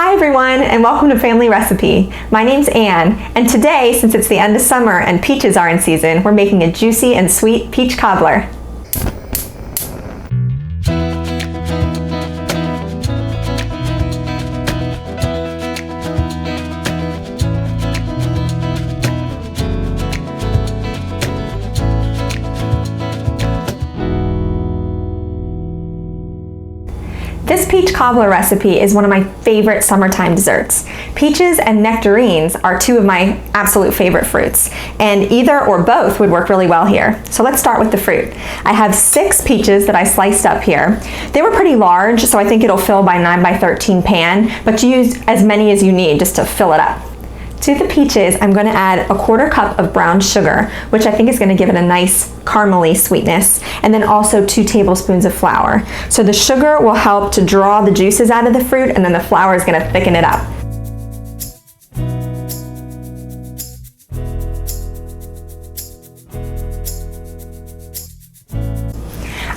Hi everyone, and welcome to Family Recipe. My name's Anne, and today, since it's the end of summer and peaches are in season, we're making a juicy and sweet peach cobbler. This peach cobbler recipe is one of my favorite summertime desserts. Peaches and nectarines are two of my absolute favorite fruits, and either or both would work really well here. So let's start with the fruit. I have 6 peaches that I sliced up here. They were pretty large, so I think it'll fill my 9x13 pan, but you use as many as you need just to fill it up. To the peaches, I'm going to add a 1/4 cup of brown sugar, which I think is going to give it a nice caramely sweetness, and then also 2 tablespoons of flour. So the sugar will help to draw the juices out of the fruit, and then the flour is going to thicken it up.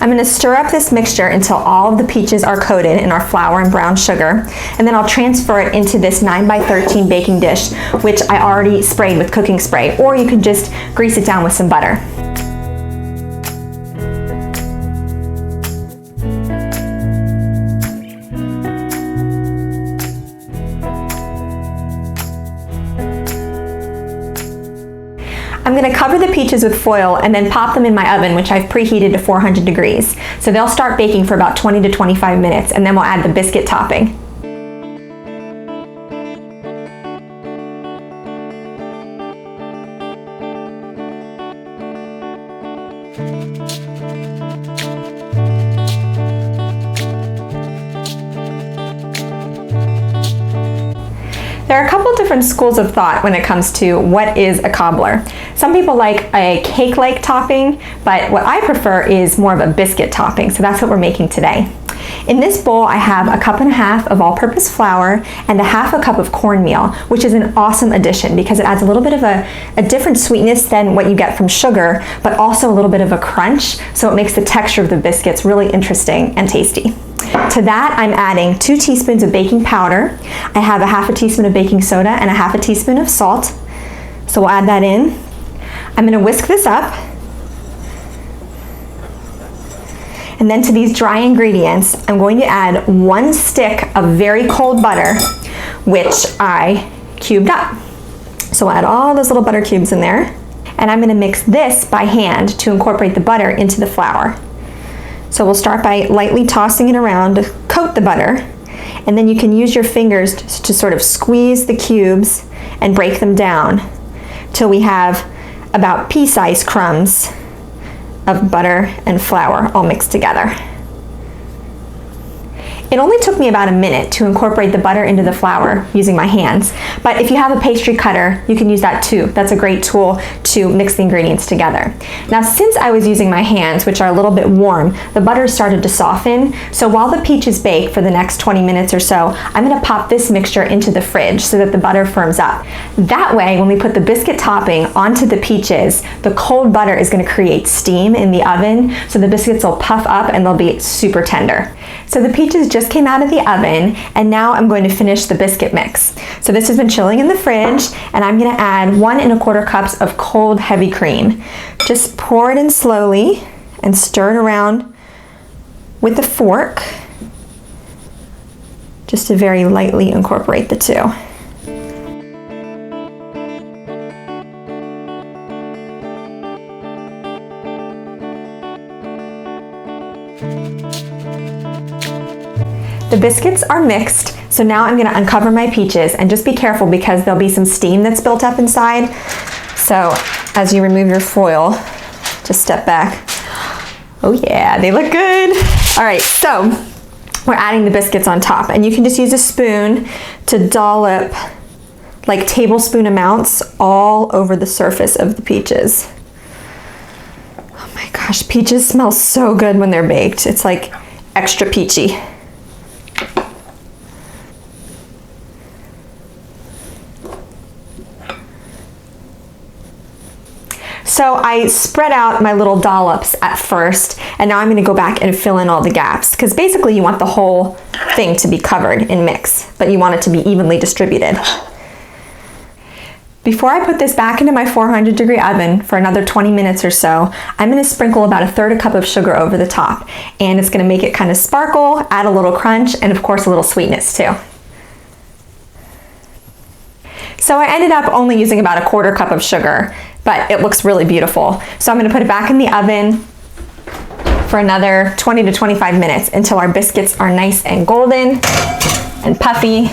I'm going to stir up this mixture until all of the peaches are coated in our flour and brown sugar, and then I'll transfer it into this 9x13 baking dish, which I already sprayed with cooking spray, or you can just grease it down with some butter. I'm going to cover the peaches with foil and then pop them in my oven, which I've preheated to 400 degrees. So they'll start baking for about 20 to 25 minutes, and then we'll add the biscuit topping. There are a couple different schools of thought when it comes to what is a cobbler. Some people like a cake-like topping, but what I prefer is more of a biscuit topping, so that's what we're making today. In this bowl, I have 1.5 cups of all-purpose flour and 1/2 cup of cornmeal, which is an awesome addition because it adds a little bit of a different sweetness than what you get from sugar, but also a little bit of a crunch, so it makes the texture of the biscuits really interesting and tasty. To that, I'm adding 2 teaspoons of baking powder. I have 1/2 teaspoon of baking soda and 1/2 teaspoon of salt. So we'll add that in. I'm going to whisk this up. And then to these dry ingredients, I'm going to add 1 stick of very cold butter, which I cubed up. So we'll add all those little butter cubes in there. And I'm going to mix this by hand to incorporate the butter into the flour. So we'll start by lightly tossing it around to coat the butter, and then you can use your fingers to sort of squeeze the cubes and break them down till we have about pea-sized crumbs of butter and flour all mixed together. It only took me about a minute to incorporate the butter into the flour using my hands, but if you have a pastry cutter, you can use that too. That's a great tool to mix the ingredients together. Now, since I was using my hands, which are a little bit warm, the butter started to soften, so while the peaches bake for the next 20 minutes or so, I'm going to pop this mixture into the fridge so that the butter firms up. That way, when we put the biscuit topping onto the peaches, the cold butter is going to create steam in the oven, so the biscuits will puff up and they'll be super tender. So the peaches just came out of the oven, and now I'm going to finish the biscuit mix. So this has been chilling in the fridge, and I'm going to add 1 1/4 cups of cold heavy cream. Just pour it in slowly and stir it around with a fork, just to very lightly incorporate the two. The biscuits are mixed, so now I'm going to uncover my peaches, and just be careful because there'll be some steam that's built up inside. So as you remove your foil, just step back. Oh yeah, they look good. All right, so we're adding the biscuits on top, and you can just use a spoon to dollop like tablespoon amounts all over the surface of the peaches. Oh my gosh, peaches smell so good when they're baked. It's like extra peachy. So I spread out my little dollops at first, and now I'm gonna go back and fill in all the gaps, because basically you want the whole thing to be covered in mix, but you want it to be evenly distributed. Before I put this back into my 400-degree oven for another 20 minutes or so, I'm gonna sprinkle about 1/3 cup of sugar over the top, and it's gonna make it kind of sparkle, add a little crunch, and of course a little sweetness too. So I ended up only using about 1/4 cup of sugar, but it looks really beautiful. So I'm gonna put it back in the oven for another 20 to 25 minutes until our biscuits are nice and golden and puffy.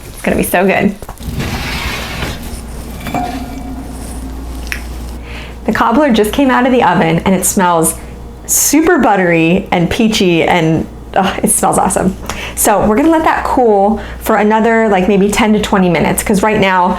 It's gonna be so good. The cobbler just came out of the oven and it smells super buttery and peachy, and it smells awesome. So we're gonna let that cool for another like maybe 10 to 20 minutes, because right now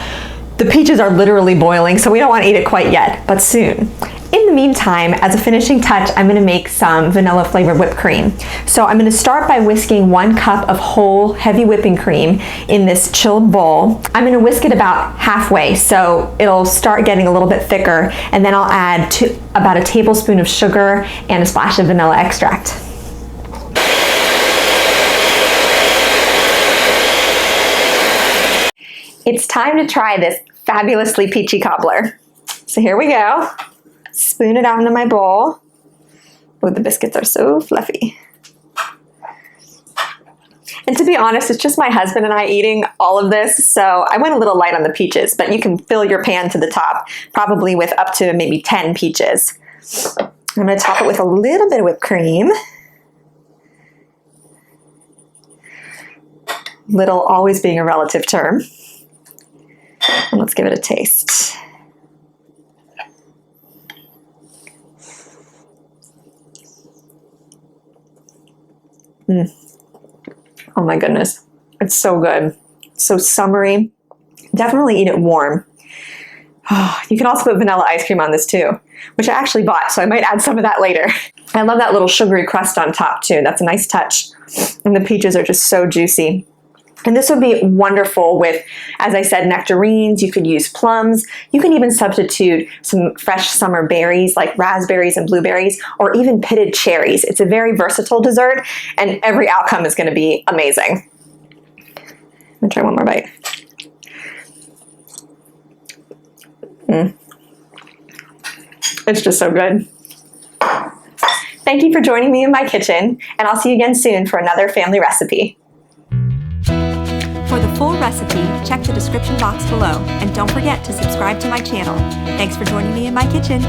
the peaches are literally boiling, so we don't want to eat it quite yet, but soon. In the meantime, as a finishing touch, I'm gonna make some vanilla flavored whipped cream. So I'm gonna start by whisking 1 cup of whole heavy whipping cream in this chilled bowl. I'm gonna whisk it about halfway, so it'll start getting a little bit thicker, and then I'll add about 1 tablespoon of sugar and a splash of vanilla extract. It's time to try this fabulously peachy cobbler. So here we go. Spoon it out into my bowl. Oh, the biscuits are so fluffy. And to be honest, it's just my husband and I eating all of this, so I went a little light on the peaches, but you can fill your pan to the top, probably with up to maybe 10 peaches. I'm gonna top it with a little bit of whipped cream. Little always being a relative term. And let's give it a taste. Oh my goodness, it's so good. So summery. Definitely eat it warm. Oh, you can also put vanilla ice cream on this too, which I actually bought, so I might add some of that later. I love that little sugary crust on top too. That's a nice touch. And the peaches are just so juicy. And this would be wonderful with, as I said, nectarines. You could use plums. You can even substitute some fresh summer berries like raspberries and blueberries, or even pitted cherries. It's a very versatile dessert, and every outcome is going to be amazing. I'm going to try one more bite. It's just so good. Thank you for joining me in my kitchen, and I'll see you again soon for another family recipe. For the full recipe, check the description box below, and don't forget to subscribe to my channel. Thanks for joining me in my kitchen.